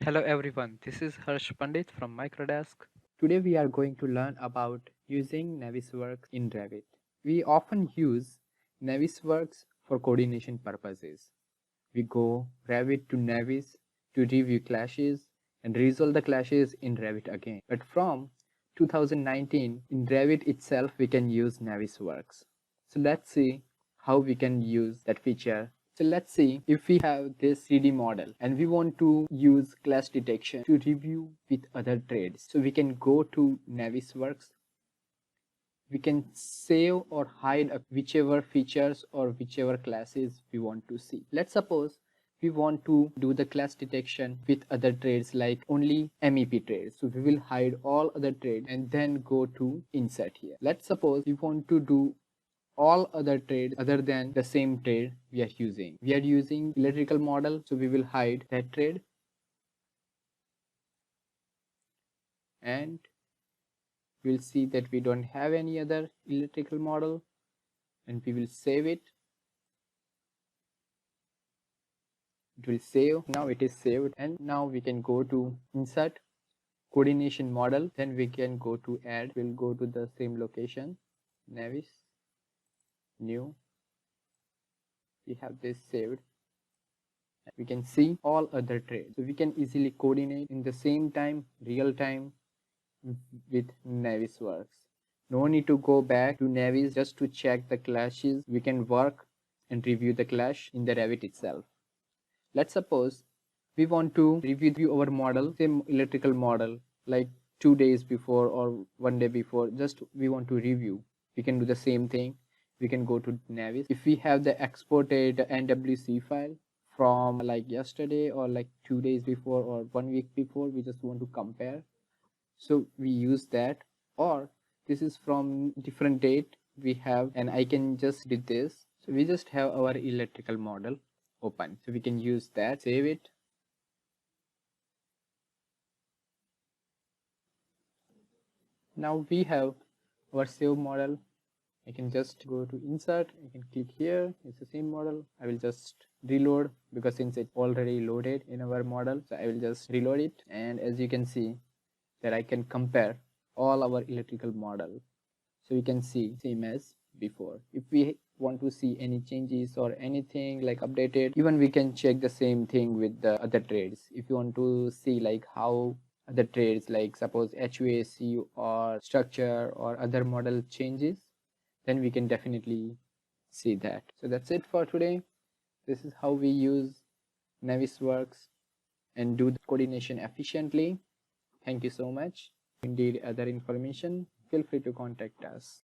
Hello everyone, this is Harsh Pandit from Microdesk. Today we are going to learn about using Navisworks in Revit. We often use Navisworks for coordination purposes. We go Revit to Navis to review clashes and resolve the clashes in Revit again. But from 2019 in Revit itself we can use Navisworks. So let's see how we can use that feature. So let's see if we have this 3D model and we want to use clash detection to review with other trades. So we can go to Navisworks. We can save or hide whichever features or whichever classes we want to see. Let's suppose we want to do the clash detection with other trades like only MEP trades. So we will hide all other trades and then go to insert here. Let's suppose we want to do all other trades other than the same trade we are using. We are using electrical model, so we will hide that trade and we'll see that we don't have any other electrical model and we will save it. It will save. Now it is saved and now we can go to insert coordination model. Then we can go to add. We'll go to the same location, Navis, new. We have this saved. We can see all other trades. So we can easily coordinate in the same time, real time with Navisworks. No need to go back to Navis just to check the clashes. We can work and review the clash in the Revit itself. Let's suppose we want to review our model, same electrical model, like 2 days before or 1 day before. Just we want to review. We can do the same thing. We can go to Navis. If we have the exported NWC file from like yesterday or like 2 days before or 1 week before, we just want to compare. So we use that, or this is from different date we have, and I can just do this. So we just have our electrical model open. So we can use that, save it. Now we have our save model. I can just go to insert, I can click here, it's the same model. I will just reload because since it's already loaded in our model, so I will just reload it, and as you can see that I can compare all our electrical model. So you can see same as before. If we want to see any changes or anything like updated, even we can check the same thing with the other trades. If you want to see like how other trades, like suppose HVAC or structure or other model changes, then we can definitely see that. So that's it for today. This is how we use Navisworks and do the coordination efficiently. Thank you so much. If you need other information, feel free to contact us.